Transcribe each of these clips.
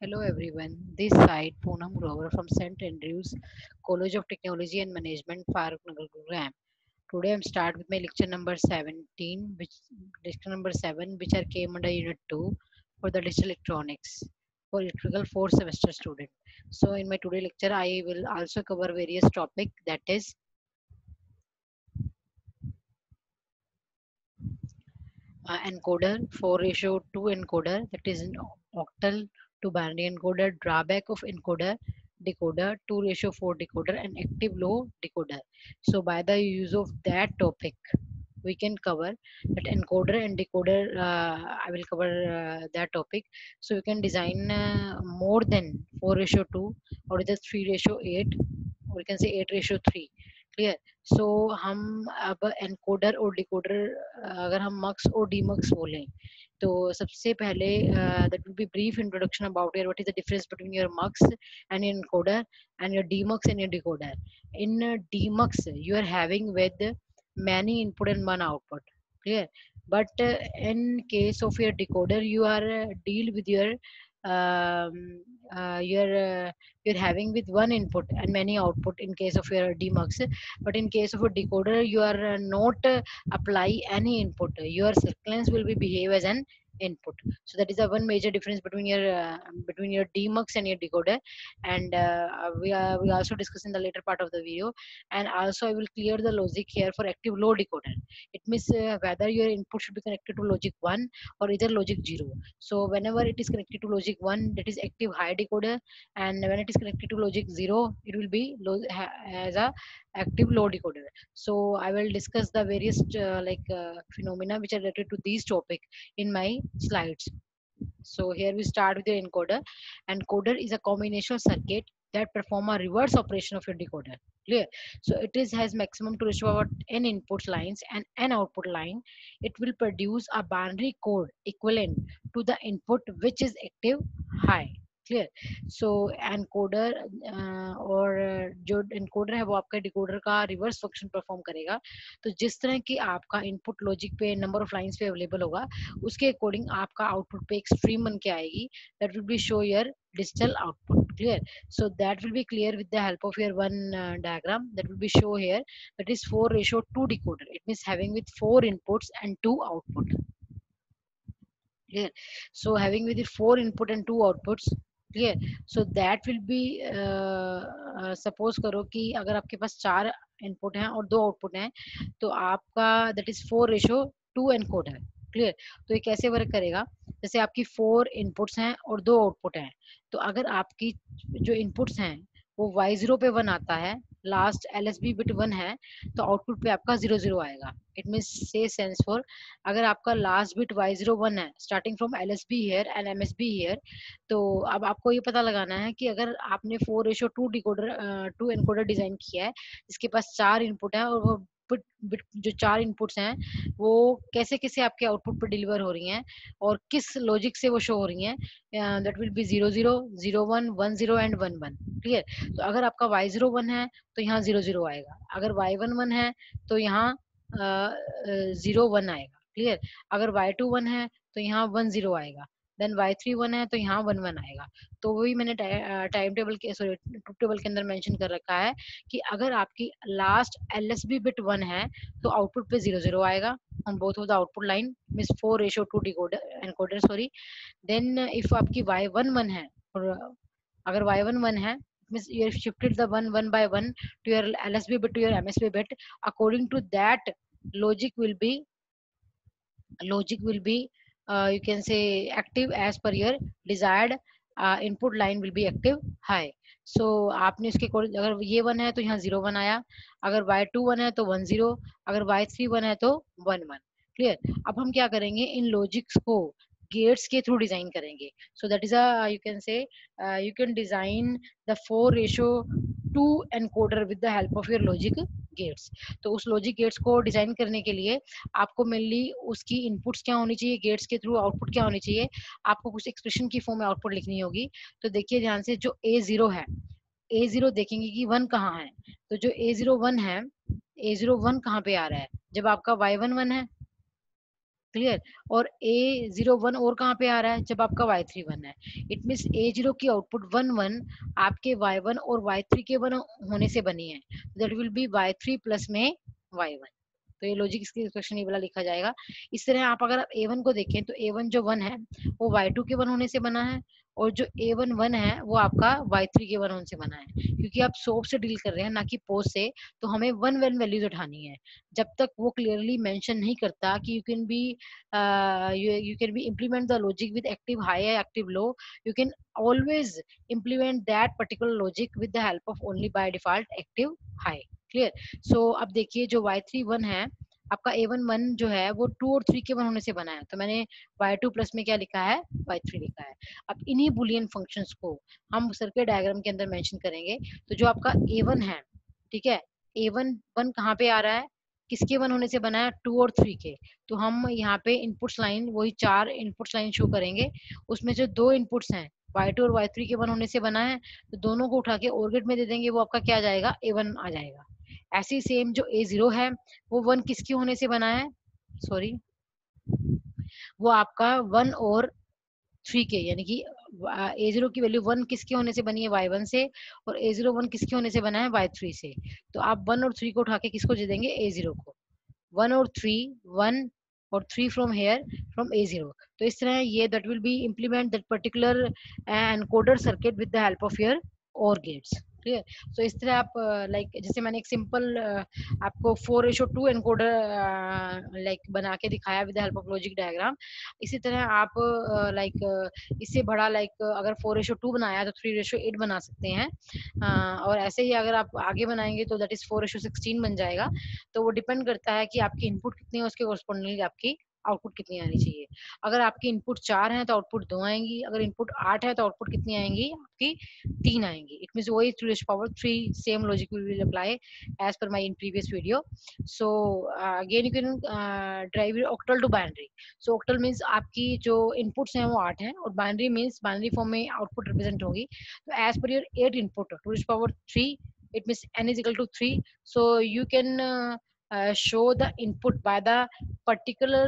Hello everyone, this side Poonam Grover from St. Andrews College of Technology and Management, Farooq Nagar Gurugram. Today I'm start with my lecture number 17, which lecture number 7, which are came under Unit 2 for the digital electronics for electrical 4 semester student. So in my today lecture, I will also cover various topic that is encoder, 4 ratio 2 encoder, that is an octal to binary encoder, drawback of encoder, decoder, 2 ratio 4 decoder, and active low decoder. So by the use of that topic, we can cover that encoder and decoder. I will cover that topic. So you can design more than 4 ratio 2 or either 3 ratio 8 or you can say 8 ratio 3. Clear. So हम अब encoder और decoder अगर हम मक्स और demux बोलें तो सबसे पहले that will be brief introduction about your what is the difference between your mux and your encoder and your demux and your decoder. In demux you are having with many input and one output. Clear. But in case of your decoder you are deal with your um, your you're having with one input and many output in case of your demux. But in case of a decoder you are not apply any input, your sequence will be behave as an input. So that is the one major difference between your demux and your decoder. And we also discuss in the later part of the video. And also I will clear the logic here for active low decoder. It means whether your input should be connected to logic 1 or either logic 0. So whenever it is connected to logic 1, that is active high decoder, and when it is connected to logic 0, it will be as a active low decoder. So I will discuss the various phenomena which are related to these topic in my slides. So here we start with the encoder. Encoder is a combinational circuit that perform a reverse operation of your decoder. Clear. So it is has maximum to ratio about n input lines and n output line. It will produce a binary code equivalent to the input which is active high. Clear. So encoder और जो encoder है वो आपका decoder का reverse function perform करेगा. तो जिस तरह की आपका इनपुट लॉजिक पे नंबर ऑफ लाइंस पे अवेलेबल होगा उसके अकॉर्डिंग आपका आउटपुट पे एक स्ट्रीम बन के आएगी. That will B show your digital output. Clear. So that will be clear with the help of your one diagram that will be show here. That is 4 ratio 2 decoder. It means having with 4 inputs and 2 output. Clear. So having with it 4 input and 2 outputs. Clear. So that will be suppose करो कि अगर आपके पास 4 input हैं और 2 output हैं तो आपका that is 4 ratio 2 encode है. क्लियर. तो ये कैसे वर्क करेगा. जैसे आपकी 4 इनपुट्स हैं और 2 आउटपुट हैं. तो अगर आपकी जो इनपुट्स हैं वो y0 पे 1 आता है, लास्ट LSB बिट 1 है, तो आउटपुट पे आपका 00 आएगा. इट मींस से सेंस फॉर अगर आपका लास्ट बिट y01 है starting from LSB here and MSB here, तो अब आपको ये पता लगाना है कि अगर आपने 4 रेशो 2 डिकोडर 2 एनकोडर डिजाइन किया है जिसके पास 4 इनपुट है और वो बिट जो 4 इनपुट्स हैं वो कैसे कैसे आपके आउटपुट पर डिलीवर हो रही हैं और किस लॉजिक से वो शो हो रही हैं. That will B 00 01 10 and 11. Clear. तो अगर आपका y01 है तो यहाँ 00 आएगा, अगर y11 है तो यहाँ 01 आएगा. क्लियर. अगर y21 है तो यहाँ 10 आएगा, देन y31 है तो यहाँ 11 आएगा. तो वही मैंने टाइम टेबल के सॉरी ट्रूथ टेबल के अंदर मेंशन कर रखा है कि अगर आपकी लास्ट LSB बिट 1 है तो आउटपुट पे 00 आएगा on both of the output line means 4 ratio 2 decoder encoder sorry. then if आपकी y11 है और अगर y11 है means you have shifted the one by one to your LSB bit to your MSB bit. According to that logic will be you can say active as per your desired input line will be active high. So आपने इसके अगर ये 1 है तो यहाँ 01 आया, अगर y21 है तो 10, अगर y31 है तो 11. क्लियर. अब हम क्या करेंगे इन लॉजिक्स को गेट्स के थ्रू डिजाइन करेंगे. So that is a you can say you can design the 4 ratio 2 encoder with the help of your logic gates. तो उस लॉजिक गेट्स को डिजाइन करने के लिए आपको मेनली उसकी इनपुट्स क्या होनी चाहिए, गेट्स के थ्रू आउटपुट क्या होनी चाहिए, आपको कुछ एक्सप्रेशन की फॉर्म में आउटपुट लिखनी होगी. तो देखिए ध्यान से, जो A0 है, A0 देखेंगे कि 1 कहाँ है. तो जो A01 है, A01 कहाँ पे आ रहा है, जब आपका Y11 है क्लियर। और A01 और कहाँ पे आ रहा है, जब आपका Y31 है। इट मीन्स A0 की आउटपुट 1 1 आपके Y1 और Y3 के 1 होने से बनी है, that will B Y3 plus में Y1। तो ये लॉजिक इसकी एक्सप्रेशन ये वाला लिखा जाएगा। इस तरह आप अगर A1 को देखें तो A1 जो 1 है वो Y2 के 1 होने से बना है, और जो A1 1 है वो आपका Y3 के 1 होने से बना है। क्योंकि आप सोप से डील कर रहे हैं ना कि पोस्ट से, तो हमें 1 1 वैल्यूज उठानी है। जब तक वो क्लियरली मेंशन नहीं करता कि you can be implement the logic with active high or active low, you can always implement that particular logic with the help of only by default active high। Clear. So अब देखिए जो Y31 है आपका A11 जो है वो 2 और 3 के 1 होने से बना है, तो मैंने Y2 प्लस में क्या लिखा है, Y3 लिखा है। अब इन्हीं बुलियन फंक्शंस को हम सर्किट डायग्राम के अंदर मेंशन करेंगे। तो जो आपका A1 है, ठीक है, A1 1 कहाँ पे आ रहा है, किसके 1 होने से बना है, 2 और 3 के। तो हम यहाँ पे इनपुट्स लाइन वही 4 इनपुट्स लाइन शो करेंगे। उसमें जो 2 इनपुट्स हैं Y2 और Y3 के 1 होने से बना है, तो दोनों को उठा के OR गेट में दे देंगे, वो आपका क्या आ जाएगा, A1 आ जाएगा। ऐसे ही सेम जो A0 है वो 1 किसके होने से बना है, सॉरी, वो आपका 1 और 3 के, यानी कि A0 की वैल्यू 1 किसके होने से बनी है, Y1 से, और A01 किसके होने से बना है, Y3 से। तो आप 1 और 3 को उठा के किसको दे देंगे, A0 को। 1 और 3, 1 और 3 from here from A0। तो इस तरह ये that will be implement that particular encoder circuit with the help of your OR gates। ठीक है। तो इस तरह आप लाइक जैसे मैंने एक सिंपल आपको 4:2 एनकोडर लाइक बना के दिखाया with the help of logic diagram. इसी तरह आप लाइक इससे बड़ा लाइक अगर 4:2 बनाया तो 3:8 बना सकते हैं। और ऐसे ही अगर आप आगे बनाएंगे तो दैट इज 4:16 बन जाएगा। तो वो डिपेंड करता है कि आपकी इनपुट कितनी है, उसके कॉरस्पॉन्डिंगली आपकी आउटपुट कितनी आनी चाहिए। अगर आपकी इनपुट 4 है तो आउटपुट 2 आएंगी, अगर इनपुट 8 है तो आउटपुट कितनी आएंगी, आपकी 3 आएंगी। इट मींस वही 2⁻3 same logic we will apply as per my in previous video. So again you can drive your octal to binary. So octal means आपकी जो इनपुट्स हैं वो 8 हैं, और बाइनरी मींस बाइनरी फॉर्म में आउटपुट रिप्रेजेंट होगी। तो as per your 8 input 2⁻3, it means n is equal to 3, so you can show the input by the particular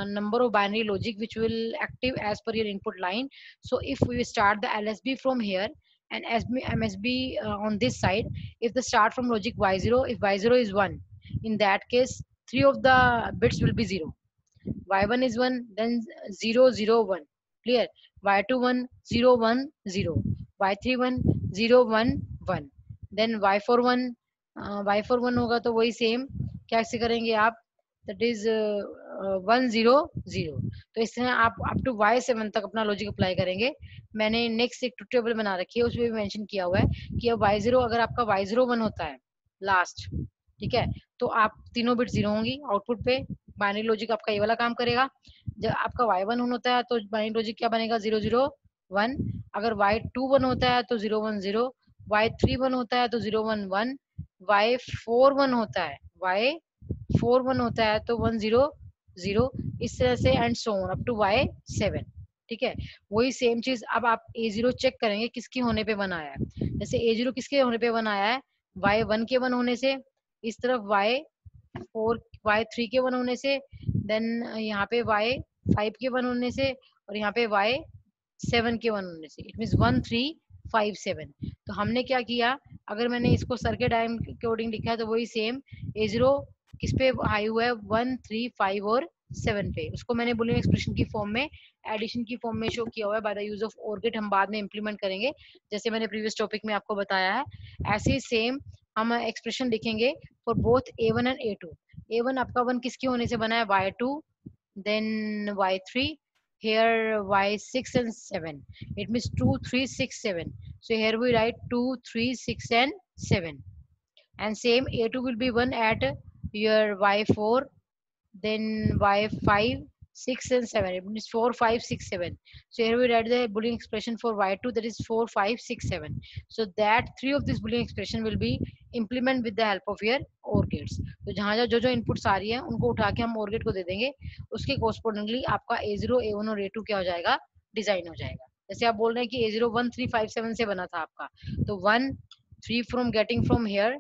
number of binary logic which will active as per your input line. So if we start the LSB from here and MSB on this side, if the start from logic Y0, if Y0 is 1, in that case 3 of the bits will be 0. Y1 is 1, then 0 0 1, clear. Y2 1 0 1 0, Y3 1 0 1 1, then y4 1 होगा तो वही same कैसे करेंगे आप, that is 1 0 0। तो इस तरह आप अप टू Y7 तक अपना लॉजिक अप्लाई करेंगे। मैंने नेक्स्ट एक टेबल बना रखी है, उसमें भी मेंशन किया हुआ है कि अब Y0 अगर आपका Y01 होता है लास्ट, ठीक है, तो आप तीनों बिट 0 होंगी आउटपुट पे, बाइनरी लॉजिक आपका ये वाला काम करेगा। जब आपका Y1 होता है तो बाइनरी लॉजिक क्या बनेगा, 0 0 1। अगर Y2 1 होता है तो 0 1 0, Y3 1 होता है तो 0 1 1, Y4 1 होता है, Y4 1 होता है तो 1 0 0। इस तरह से and so on up to Y7। ठीक है, वही सेम चीज अब आप A0 चेक करेंगे किसके होने पे 1 आया है। जैसे A0 किसके होने पे 1 आया है, Y1 के 1 होने से, इस तरफ Y3 के 1 होने से, देन यहाँ पे Y5 के 1 होने से, और यहाँ पे Y7 के 1 होने से। It means 1 3 5 7। तो हमने क्या किया, अगर मैंने इसको सर्किट डायग्राम के अकॉर्डिंग लिखा है तो वही सेम A0 किस पे हाई हुआ है, 1 3 5 और 7 पे, उसको मैंने बुलियन एक्सप्रेशन की फॉर्म में, एडिशन की फॉर्म में शो किया हुआ है by the use of OR gate. हम बाद में इंप्लीमेंट करेंगे जैसे मैंने प्रीवियस टॉपिक में आपको बताया है। ऐसे ही सेम हम एक्सप्रेशन लिखेंगे for both A1 and A2। A1 आपका 1 किसके होने से बना है, Y2, then Y3, here Y6 and 7, it means 2 3 6 7। so here we write 2 3 6 and 7, and same A2 will be 1 at your Y4, then Y5 6 and 7, it means 4 5 6 7। so here we write the Boolean expression for Y2, that is 4 5 6 7। so that three of this Boolean expression will be implement with the help of your OR gates। तो जहाँ जहाँ जो जो inputs आ रही है उनको उठा के हम OR गेट को दे देंगे, उसके कोरस्पोंडिंगली आपका A0 A1 और A2 क्या हो जाएगा, डिजाइन हो जाएगा। जैसे आप बोल रहे हैं कि A0 1 3 5 7 से बना था आपका, तो 1 3 फ्रॉम गेटिंग फ्रॉम हेयर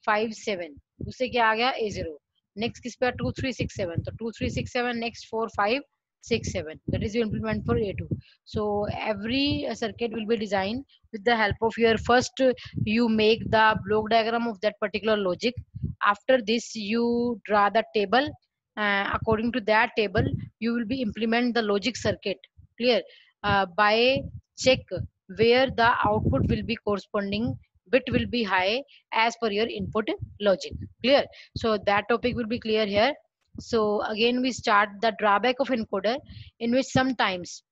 5 7, उससे क्या आ गया A0, नेक्स्ट किस पे 2367, तो 2367 next 4567, that is you implement for A2. So every circuit will be designed with the help of your first you make the block diagram of that particular logic. After this you draw the table, according to that table you will be implement the logic circuit. Clear? By check where the output will be corresponding bit will be high as per your input logic. Clear? So that topic will be clear here. So again we start the drawback of encoder, in which sometimes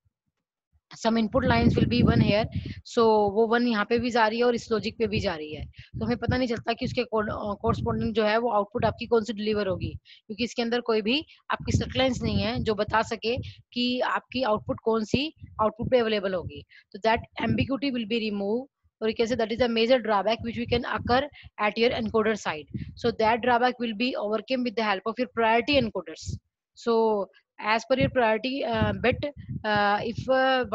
some input lines will be one here. So वो one यहाँ पे भी जा रही है और इस logic पे भी जा रही है, तो हमें पता नहीं चलता कि उसके कोरस्पॉन्डिंग जो है वो आउटपुट आपकी कौन सी डिलीवर होगी, क्योंकि इसके अंदर कोई भी आपकी स्ट्रक्ट लाइंस नहीं है जो बता सके कि आपकी आउटपुट कौन सी आउटपुट पे अवेलेबल होगी. तो that ambiguity will be remove, or you can say that is a major drawback which we can occur at your encoder side. So that drawback will be overcome with the help of your priority encoders. So as per your priority bit, if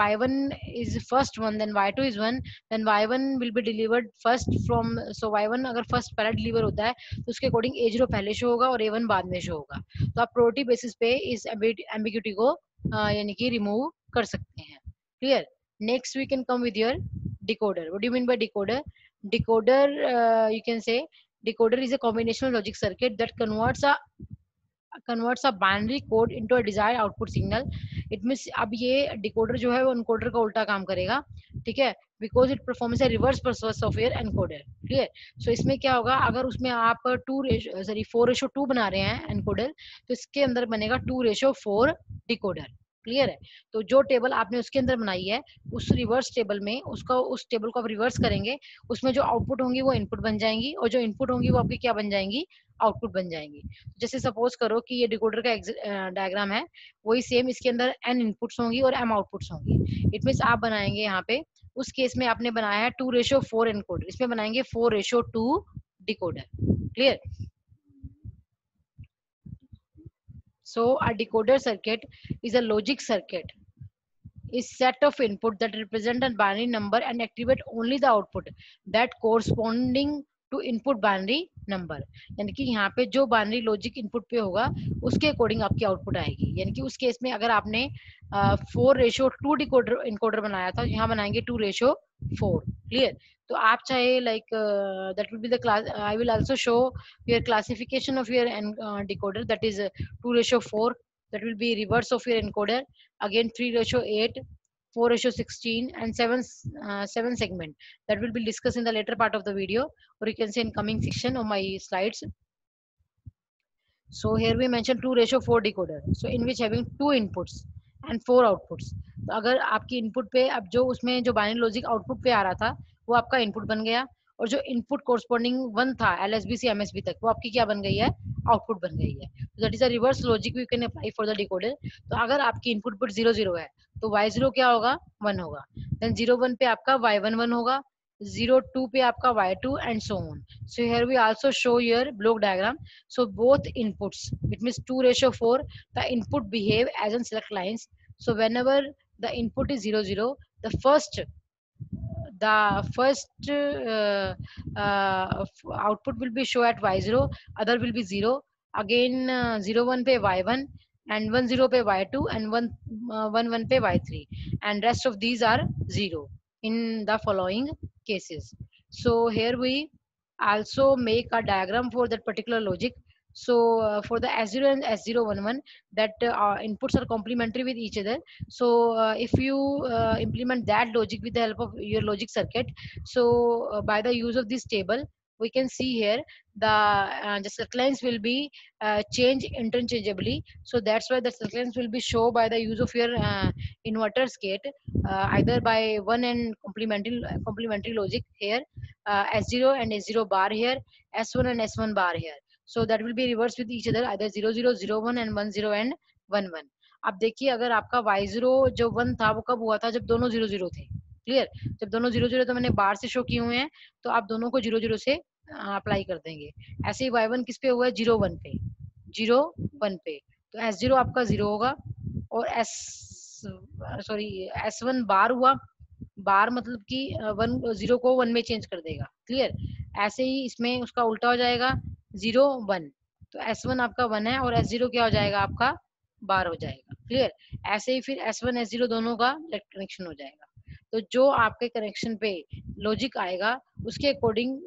y1 is first one, then y2 is 1, then y1 will be delivered first from, so y1 अगर first पहला deliver होता है तो उसके according a0 पहले show होगा और a1 बाद में शो होगा. तो आप प्रोटी बेसिस पे इस एम्बिग्यूटी को यानी कि रिमूव कर सकते हैं. Clear? Next we can come with your decoder. What do you mean by decoder? Decoder, you can say decoder is a combinational logic circuit that converts a binary code into a desired output signal. It means अब ये decoder जो है वो encoder का उल्टा काम करेगा, ठीक है, because it performs a reverse process of your encoder. Clear? So इसमें क्या होगा, अगर उसमें आप 4:2 बना रहे हैं encoder, तो इसके अंदर बनेगा 2:4 decoder. क्लियर है? तो जो टेबल आपने उसके अंदर बनाई है उस रिवर्स टेबल में उसका उस टेबल को आप रिवर्स करेंगे, उसमें जो आउटपुट होंगी वो इनपुट बन जाएंगी और जो इनपुट होंगी वो आपकी क्या बन जाएंगी, आउटपुट बन जाएंगी. जैसे सपोज करो कि ये डिकोडर का डायग्राम है, वही सेम इसके अंदर n इनपुट्स होंगी और m आउटपुट्स होंगी. इट मींस आप बनाएंगे यहाँ पे, उस केस में आपने बनाया है 2:4 एनकोडर, इसमें बनाएंगे 4:2 decoder. Clear? So a decoder circuit is a logic circuit, is set of input that represent a binary number and activate only the output that corresponding to input binary number. यानी कि यहाँ पे जो binary logic input पे होगा उसके according आपकी output आएगी. यानी कि उस केस में अगर आपने 4:2 डिकोडर इनकोडर बनाया था, यहाँ बनाएंगे 2:4. क्लियर? तो आप चाहे like that will be the class, I will also show your classification of your decoder, that is 2:4, that will be reverse of your encoder, again 3:8, 4:16 and 7 segment, that will be discussed in the later part of the video, or you can say in coming section of my slides. So here we mentioned 2:4 decoder, so in which having 2 inputs and 4 outputs. तो अगर आपकी input पे अब जो उसमें जो binary logic output पे आ रहा था वो आपका इनपुट बन गया, और जो इनपुट कोरस्पॉन्डिंग 1 था LSB से MSB तक वो आपकी क्या बन गई है, आउटपुट बन गई है. तो that is a reverse logic you can apply for the decoder. तो अगर आपकी इनपुट पर 0:0 है तो y0 क्या होगा, 1 होगा. देन 0:1 पे आपका y1 1 होगा, 0:2 पे आपका y2 and so on. So here we also show your block diagram. So both inputs, it means 2:4, the input behave as on select lines. So whenever the input is 0:0, the first output will be show at y0, other will be 0. Again 0:1 पे y1 and 1:0 पे y2 and 1:1 पे y3, and rest of these are 0 in the following cases. So here we also make a diagram for that particular logic. So for the S0 and S011, that inputs are complementary with each other. So if you implement that logic with the help of your logic circuit, so by the use of this table we can see here the circuit lines will be changed interchangeably. So that's why the circuit lines will be shown by the use of your inverter gate, either by one and complementary logic here, S0 and S0 bar here, S1 and S1 bar here. So that will be reversed with each other, either 0:0, 0:1 and 1:0 and 1:1. अब देखिए अगर आपका y0 जो 1 था वो कब हुआ था, जब दोनों 0:0 थे. क्लियर? जब दोनों 0:0 तो मैंने बार से शो किए हुए हैं, तो आप दोनों को 0:0 से अप्लाई कर देंगे. ऐसे ही y1 किस पे हुआ है, 0:1 पे, 0:1 पे, तो S0 आपका 0 होगा और S1 बार हुआ, बार मतलब कि 0 को 1 में चेंज कर देगा. क्लियर? ऐसे ही इसमें उसका उल्टा हो जाएगा, 0:1. तो S1 आपका 1 है और S0 क्या हो जाएगा आपका बार हो जाएगा। क्लियर। ऐसे ही फिर S1 S0 दोनों का कनेक्शन हो जाएगा। तो जो आपके कनेक्शन पे लॉजिक आएगा उसके अकॉर्डिंग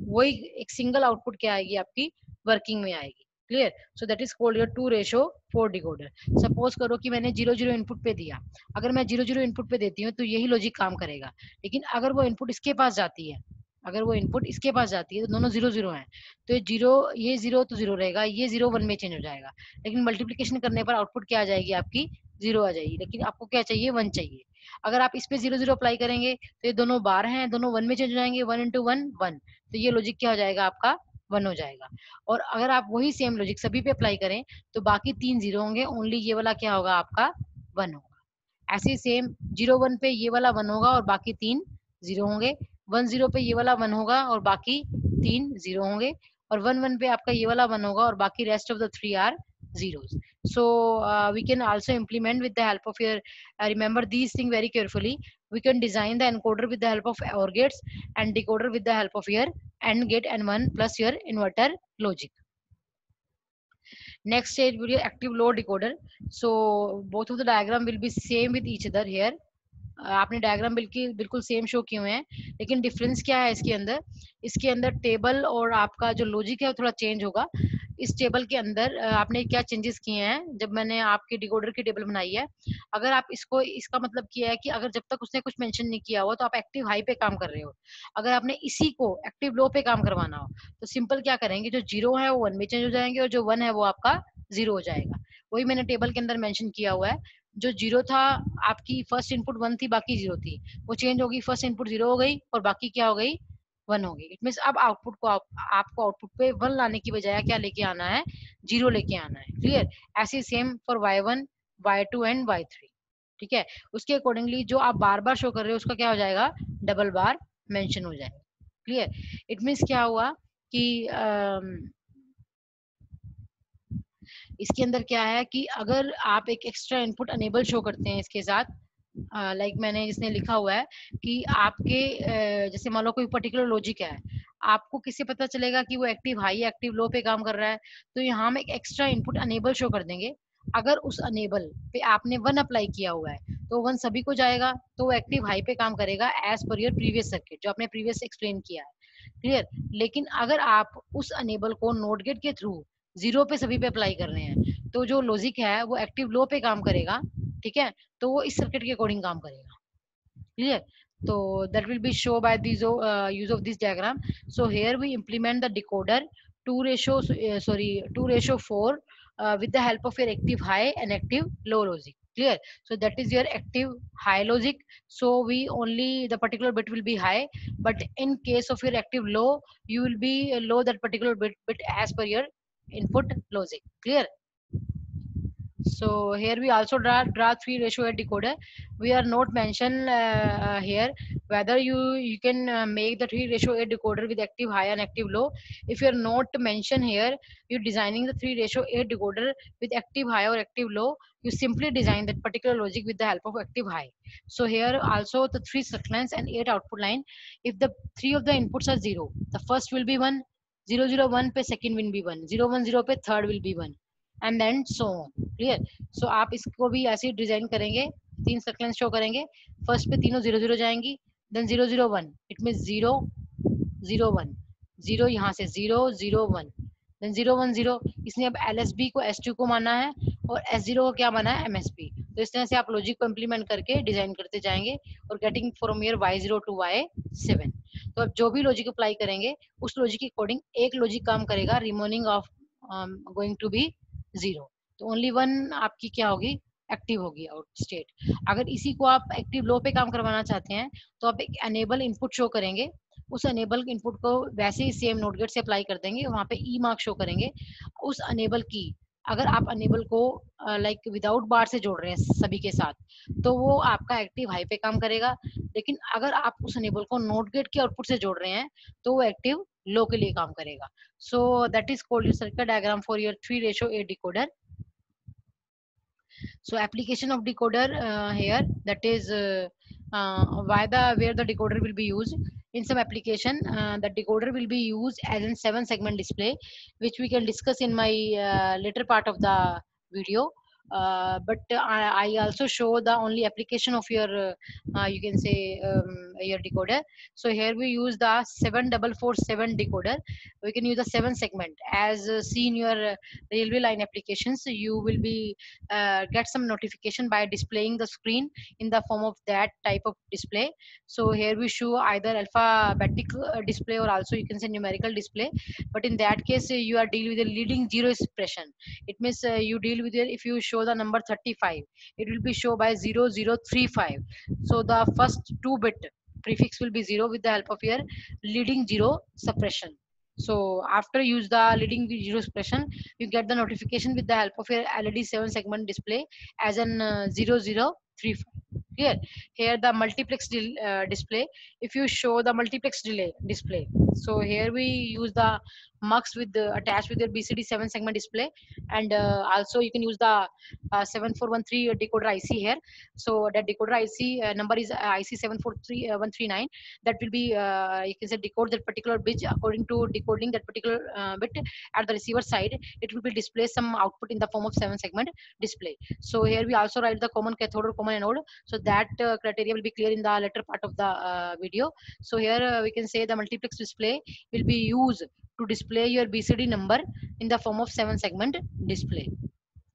वही एक सिंगल आउटपुट क्या आएगी आपकी वर्किंग में आएगी। Clear. So that is called your 2:4 decoder. Suppose करो कि मैंने 0 0 इनपुट पे दिया, अगर मैं 0 0 इनपुट पे देती हूँ तो यही लॉजिक काम करेगा। लेकिन अगर वो इनपुट इसके पास जाती है, अगर वो इनपुट इसके पास जाती है तो दोनों 0 0 है, तो ये 0 तो 0 रहेगा, ये 0 1 में चेंज हो जाएगा। लेकिन मल्टीप्लीकेशन करने पर आउटपुट क्या आ जाएगी आपकी 0 आ जाएगी। लेकिन आपको क्या चाहिए 1 चाहिए। अगर आप इस पे 0 0 अप्लाई करेंगे तो ये दोनों बार हैं, दोनों 1 में चेंज हो जाएंगे, 1 × 1 1, तो ये लॉजिक क्या हो जाएगा आपका 1 हो जाएगा। और अगर आप वही सेम लॉजिक सभी पे अप्लाई करें तो बाकी 3 0 होंगे, ओनली ये वाला क्या होगा आपका 1 होगा। ऐसे सेम 0 1 पे ये वाला 1 होगा और बाकी 3 0 होंगे, 1 0 पे ये वाला 1 होगा और बाकी 3 0 होंगे, और 1 1 पे आपका ये वाला 1 होगा और बाकी rest of the 3 are zeros. So we can also implement with the help of your remember these things very carefully. We can design the encoder with the help of OR gates and decoder with the help of your AND gate and 1 plus your inverter logic. Next stage will be active low decoder. So both of the diagram will be same with each other here. आपने diagram बिल्कुल same show किए हुए हैं, लेकिन difference क्या है इसके अंदर टेबल और आपका जो लॉजिक है वो थोड़ा चेंज होगा। इस टेबल के अंदर आपने क्या चेंजेस किए हैं, जब मैंने आपकी डिकोडर की टेबल बनाई है, अगर आप इसका मतलब किया है कि अगर जब तक उसने कुछ मेंशन नहीं किया हुआ तो आप एक्टिव हाई पे काम कर रहे हो। अगर आपने इसी को एक्टिव लो पे काम करवाना हो तो सिंपल क्या करेंगे, जो 0 है वो 1 में चेंज हो जाएंगे और जो 1 है वो आपका 0 हो जाएगा। वही मैंने टेबल के अंदर मेंशन किया हुआ है। जो 0 था, आपकी फर्स्ट इनपुट 1 थी, बाकी 0 थी, वो चेंज होगी, फर्स्ट इनपुट 0 हो गई और बाकी क्या हो गई 1 हो गई। इट मींस अब आउटपुट को आपको आउटपुट पे 1 लाने की बजाय क्या लेके आना है 0 लेके आना है। क्लियर। ऐसे same for y1 y2 and y3। ठीक है। उसके अकॉर्डिंगली जो आप बार बार शो कर रहे हो उसका क्या हो जाएगा डबल बार मेंशन हो जाएगा। क्लियर। इट मींस क्या हुआ कि इसके अंदर क्या है कि अगर आप एक एक्स्ट्रा इनपुट अनेबल शो करते हैं इसके साथ, लाइक मैंने इसने लिखा हुआ है कि आपके जैसे मान लो कोई पर्टिकुलर लॉजिक है, आपको किससे पता चलेगा कि वो एक्टिव हाई एक्टिव लो पे काम कर रहा है, तो यहाँ हम एक एक्स्ट्रा इनपुट अनेबल शो कर देंगे। अगर उस अनेबल पे आपने 1 अप्लाई किया हुआ है तो 1 सभी को जाएगा, तो वो एक्टिव हाई पे काम करेगा as per your previous circuit जो आपने प्रीवियस एक्सप्लेन किया है। क्लियर। लेकिन अगर आप उस अनेबल को नोट गेट के थ्रू 0 पे सभी पे अप्लाई कर रहे हैं तो जो लॉजिक है वो एक्टिव लो पे काम करेगा। ठीक है। तो वो इस सर्किट के अकॉर्डिंग काम करेगा। क्लियर। तो that will be show by this use of this diagram. So here we implement the decoder 2:4 with the help of your active high and active low logic. Clear. So that is your active high logic. So we only the particular bit will be high, but in case of your active low you will be low that particular bit as per your input logic. Clear. So here we also draw 3:8 decoder. We are not mention here whether you can make the 3:8 decoder with active high and active low. If you are not mention here, you designing the 3:8 decoder with active high or active low, you simply design that particular logic with the help of active high. So here also the 3 circuit lines and 8 output line. If the 3 of the inputs are 0, the first will be 1, 0 0 1 पे second will be 1, 0 1 0 पे third will be 1 and then so on. Clear. So आप इसको भी ऐसे ही design करेंगे, 3 circle show करेंगे, first पे तीनों 0 0 जाएंगी, देन 0 0 1, इट मीन 0 0 1 0, यहाँ से 0 0 1, देन 0 1 0। इसने अब LSB को S2 को माना है और S0 को क्या माना है MSB। तो इस तरह से आप लॉजिक को इम्प्लीमेंट करके डिजाइन करते जाएंगे और getting from year Y0 to Y7। तो अब जो भी लॉजिक अप्लाई करेंगे उस लॉजिक के अकॉर्डिंग एक लॉजिक काम करेगा, remaining of going to be 0। तो ओनली 1 आपकी क्या होगी एक्टिव होगी आउट स्टेट। अगर इसी को आप एक्टिव लो पे काम करवाना चाहते हैं तो आप एक एनेबल इनपुट शो करेंगे, उस एनेबल इनपुट को वैसे ही सेम नोट गेट से अप्लाई कर देंगे, वहां पे ई मार्क शो करेंगे। उस अनेबल की अगर आप अनेबल को लाइक विदाउट बार से जोड़ रहे हैं सभी के साथ तो वो आपका एक्टिव हाई पे काम करेगा। लेकिन अगर आप उस अनेबल को नोट गेट के आउटपुट से जोड़ रहे हैं तो वो एक्टिव लो के लिए काम करेगा। So that is called your circuit diagram for your 3:8 decoder. So application of decoder here, that is where the decoder will be used. in some application, the decoder will be used as a 7 segment display, which we can discuss in my later part of the video. I also show the only application of your you can say your decoder. So here we use the 7447 decoder. We can use the 7 segment as seen your railway line applications. You will be get some notification by displaying the screen in the form of that type of display. So here we show either alphabetic display or also you can say numerical display. But in that case, you are dealing with a leading zero expression. It means you deal with if you show the number 35, it will be shown by 0035. So the first 2 bit prefix will be 0 with the help of your leading zero suppression. So after use the leading zero expression, you get the notification with the help of your LED 7 segment display as an 0035. Clear? Here the multiplex display. If you show the multiplex delay display, so here we use the mux with the attached with your BCD 7 segment display, and also you can use the 7413 decoder IC here. So that decoder IC number is IC 743139. That will be you can say decode that particular bit. According to decoding that particular bit at the receiver side, it will be display some output in the form of 7 segment display. So here we also write the common cathode or common anode. So that criteria will be clear in the later part of the video. So here we can say the multiplex display will be used to display your BCD number in the form of 7 segment display.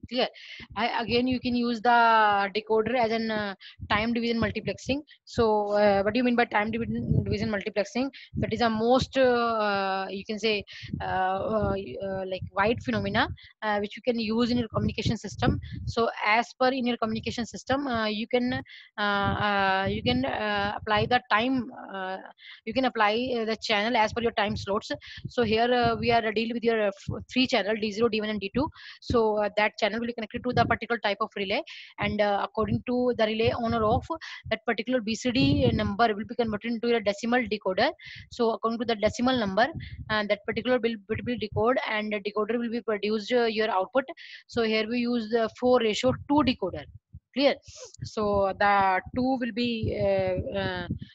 Clear? Again, you can use the decoder as an time division multiplexing. So what do you mean by time division multiplexing? That is a most you can say like wide phenomena which you can use in your communication system. So as per in your communication system, you can apply the time, you can apply the channel as per your time slots. So here we are dealing with your 3 channel D0, D1 and D2. So that channel will be connected to the particular type of relay, and according to the relay on or off, that particular BCD number will be converted into a decimal decoder. So according to the decimal number, that particular will be decoded, and the decoder will be produced your output. So here we use the 4:2 decoder. Clear? So the 2 will be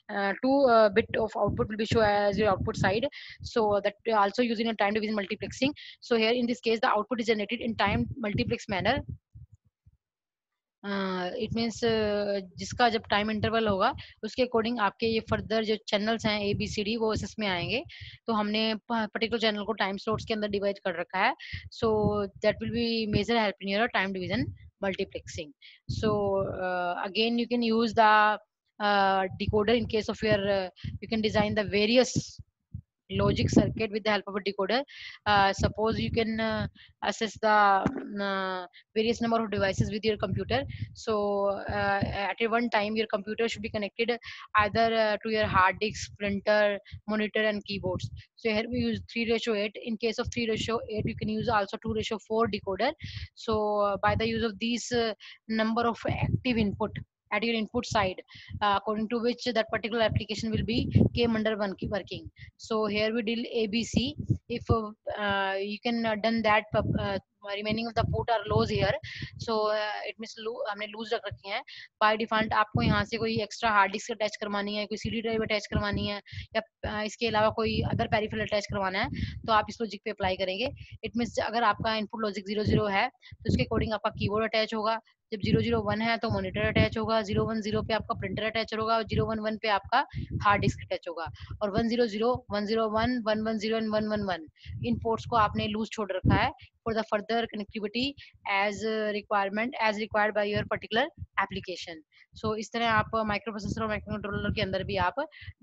2 bit of output will be shown as your output side. So that also using a time division multiplexing. So here in this case, the output is generated in time multiplex manner. It means जिसका जब time interval होगा उसके according आपके ये further जो channels हैं ABCD वो इसमें आएंगे. तो हमने पर्टिकुलर चैनल को टाइम स्लॉट्स के अंदर डिवाइड कर रखा है. So that will be major help in your time division multiplexing. So again you can use the decoder in case of your you can design the various logic circuit with the help of a decoder. Suppose you can assess the various number of devices with your computer. So at a one time your computer should be connected either to your hard disk, printer, monitor and keyboards. So here we use 3:8. In case of 3:8 you can use also 2:4 decoder. So by the use of these number of active input at your input side, according to which that particular application will be came under one working. So here we deal ABC. If you can done that remaining of the put are lows here. So it means हमने loose रख रखे हैं. By default आपको यहाँ से कोई extra hard disk attach करवानी है, कोई CD ड्राइव अटैच करवानी है, या इसके अलावा कोई अदर पेरिफेरल अटैच करवाना है, तो आप इस लॉजिक पे अप्लाई करेंगे. इट मीन्स अगर आपका इनपुट लॉजिक 00 है तो उसके अकॉर्डिंग आपका कीबोर्ड अटैच होगा. जब 001 है तो मॉनिटर अटैच होगा, 010 पे आपका प्रिंटर अटैच होगा, और 011 पे आपका हार्ड डिस्क अटैच होगा, और 100 101 110 एंड 111 इन पोर्ट्स को आपने लूज छोड़ रखा है for the further connectivity as requirement as required by your particular application. So इस तरह आप माइक्रो प्रोसेसर और माइक्रो कंट्रोलर के अंदर भी आप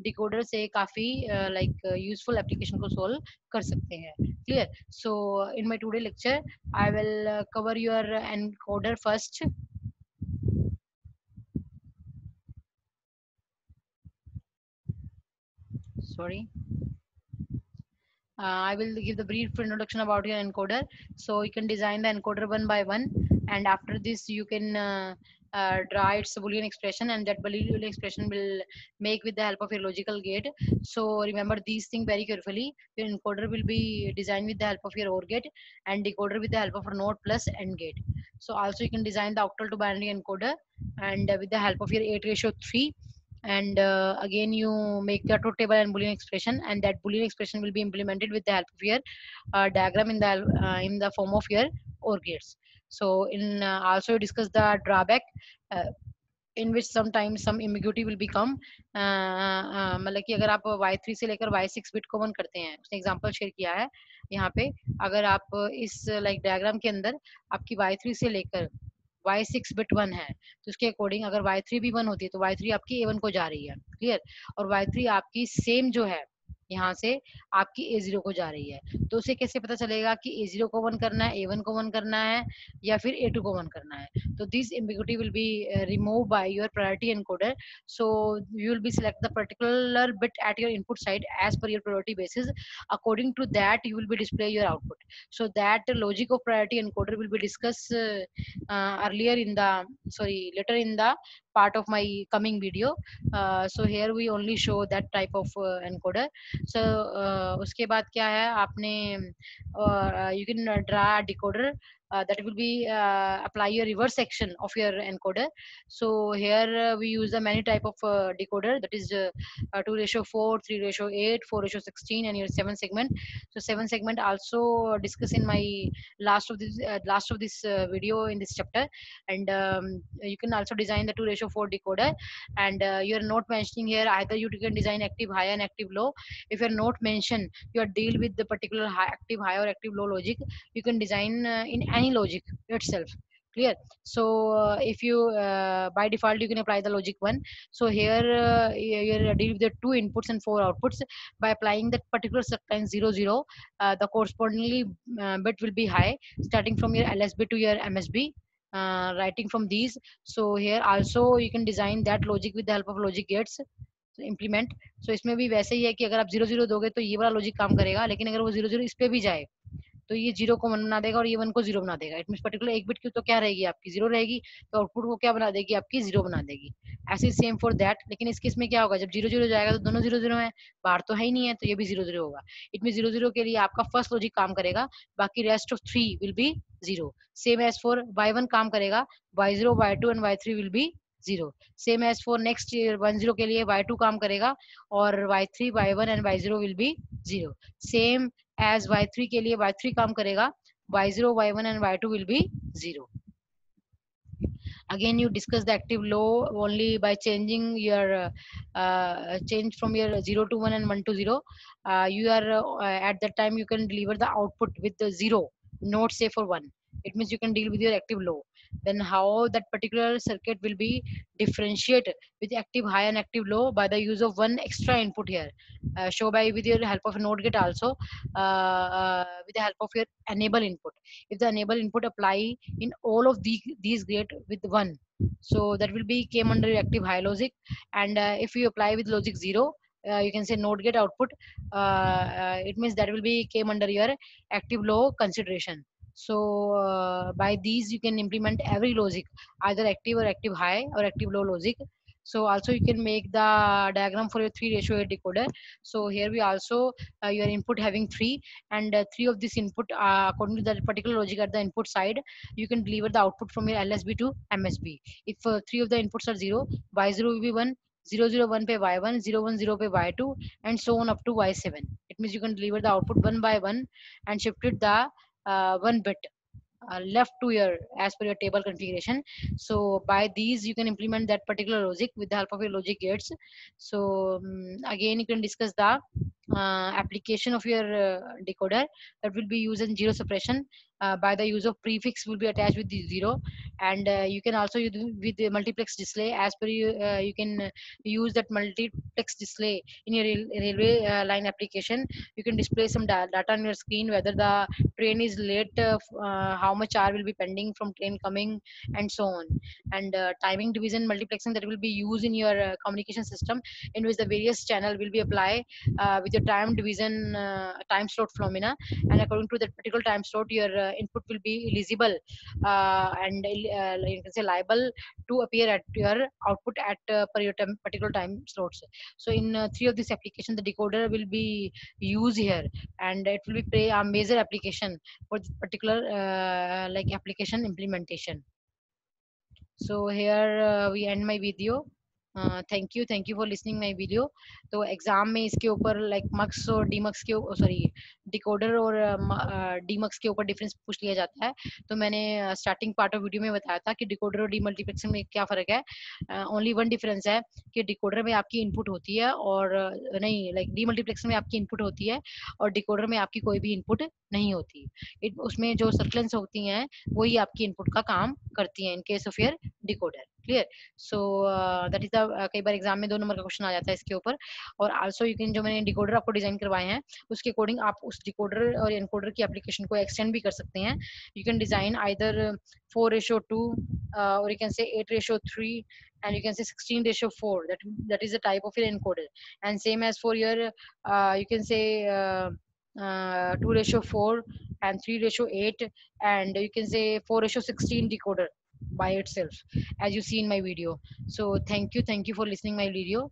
डिकोडर से काफी लाइक यूजफुल एप्लीकेशन को सोल्व कर सकते हैं. Clear? So in my today lecture I will cover your encoder first. Sorry. I will give the brief introduction about your encoder. So you can design the encoder one by one, and after this you can draw its Boolean expression, and that Boolean expression will make with the help of your logical gate. So remember these things very carefully. Your encoder will be designed with the help of your OR gate, and decoder with the help of a NOT plus AND gate. So also you can design the octal to binary encoder, and with the help of your 8:3. and again you make the truth table and boolean expression, and that boolean expression will be implemented with the help of your diagram in the form of your OR gates. So in also discuss the drawback, uh, in which sometimes some ambiguity will become, मतलब कि अगर आप y3 से लेकर y6 bit को one करते हैं, उसने एग्जांपल शेयर किया है यहाँ पे, अगर आप इस लाइक डायग्राम के अंदर आपकी y3 से लेकर y6 बिट 1 है, तो उसके अकॉर्डिंग अगर y3 भी 1 होती है तो y3 आपकी a1 को जा रही है, क्लियर, और y3 आपकी सेम जो है यहाँ से आपकी a0 को जा रही है। तो उसे कैसे पता चलेगा कि a0 को 1 करना है, a1 को 1 करना है या फिर a2 को 1 करना है? तो this ambiguity will be removed by your priority encoder. So you will be select the particular bit at your input side as per your priority basis. According to that you will be display your output. So that logic of priority encoder will be discussed earlier in the, sorry, later in the part of my coming video. So here we only show that type of encoder. So उसके बाद क्या है, आपने you can draw a decoder that will be apply your reverse section of your encoder. So here we use the many type of decoder, that is 2:4, 3:8, 4:16, and your 7 segment. So 7 segment also discuss in my last of this video in this chapter. And you can also design the 2:4 decoder, and you are not mentioning here either you can design active high and active low. If you are not mention you are deal with the particular active high or active low logic, you can design in any logic itself, clear. So if you by default you can apply the logic 1. So here you're deal with the 2 inputs and 4 outputs. By applying that particular subline 00, the correspondingly bit will be high, starting from your LSB to your MSB, writing from these. So here also you can design that logic with the help of logic gates implement. So इसमें भी वैसे ही है कि अगर आप 0 0 दोगे तो ये वाला लॉजिक काम करेगा, लेकिन अगर वो 0 0 इस पे भी जाए तो ये 0 को 1 बना देगा और ये 1 को 0 बना देगा. इट मींस पर्टिकुलर एक बिट की तो क्या रहेगी आपकी 0 रहेगी, तो आउटपुट को क्या बना देगी आपकी 0 बना देगी. ऐसे सेम फॉर दैट. लेकिन इस केस में क्या होगा, जब 0 0 जाएगा तो दोनों 0 0 है, बाहर तो है ही नहीं है, तो ये भी 0 0 होगा. इट मीन 0 0 के लिए आपका फर्स्ट लॉजिक काम करेगा, बाकी rest of 3 will be 0. Same as for y1 काम करेगा, y0 y2 and y3 will be 0. Same as for next 10 के लिए y2 काम करेगा और y3 y1 and y0 will be 0. Same as y3 के लिए y3 काम करेगा, y0 y1 and y2 will be 0. Again you discuss the active low only by changing your change from your 0 to 1 and 1 to 0. You are at that time you can deliver the output with the 0, not say for 1. It means you can deal with your active low. Then how that particular circuit will be differentiated with active high and active low by the use of one extra input here. Show by with your help of NOT gate also, with the help of your enable input. If the enable input apply in all of these gate with 1, so that will be came under active high logic. And if you apply with logic 0, you can say NOT gate output, it means that will be came under your active low consideration. So by these you can implement every logic, either active or active high or active low logic. So also you can make the diagram for your 3:8 decoder. So here we also your input having 3, and 3 of this input according to the particular logic at the input side, you can deliver the output from your LSB to MSB. If 3 of the inputs are 0, y0 will be 1, 0 0 1 पे y1, 0 1 0 पे y2, and so on up to y7. It means you can deliver the output one by one and shifted the 1 bit left to your as per your table configuration. So by these you can implement that particular logic with the help of your logic gates. So again you can discuss the application of your decoder that will be used in zero suppression by the use of prefix will be attached with the 0. And you can also use with the multiplex display as per you. You can use that multiplex display in your railway line application. You can display some data on your screen, whether the train is late, how much hour will be pending from train coming, and so on. And timing division multiplexing that will be used in your communication system, in which the various channel will be applied with your time division time slot phenomena, and according to that particular time slot your input will be eligible and you can say liable to appear at your output at per your particular time slots. So in 3 of this application the decoder will be used here, and it will be play a major application for this particular like application implementation. So here we end my video. Thank you for listening my video. तो exam में इसके ऊपर like मक्स और demux के, sorry, decoder और demux के ऊपर difference पूछ लिया जाता है। तो मैंने स्टार्टिंग पार्ट ऑफ वीडियो में बताया था कि डिकोडर और डीमल्टीप्लेक्सर में क्या फर्क है। ओनली वन डिफरेंस है कि डिकोडर में आपकी इनपुट होती है और नहीं, लाइक डीमल्टीप्लेक्सर में आपकी इनपुट होती है और डिकोडर में आपकी कोई भी इनपुट नहीं होती। उसमें जो सर्कलेंस होती हैं वही आपकी इनपुट का काम करती हैं in case of your decoder. Clear? So that is the, कई बार एग्जाम में 2 नंबर का क्वेश्चन आ जाता है इसके ऊपर। और आल्सो यू कैन, जो मैंने डिकोडर आपको डिजाइन करवाए हैं उसके अकॉर्डिंग आप उस डिकोडर और एनकोडर की एप्लीकेशन को एक्सटेंड भी कर सकते हैं। You can design either 4:2 or you can say 8:3, and you can say 16:4. That is the type of your encoder. And same as for your you can say 2:4 and 3:8, and you can say 4:16 decoder by itself, as you see in my video. So thank you for listening my video.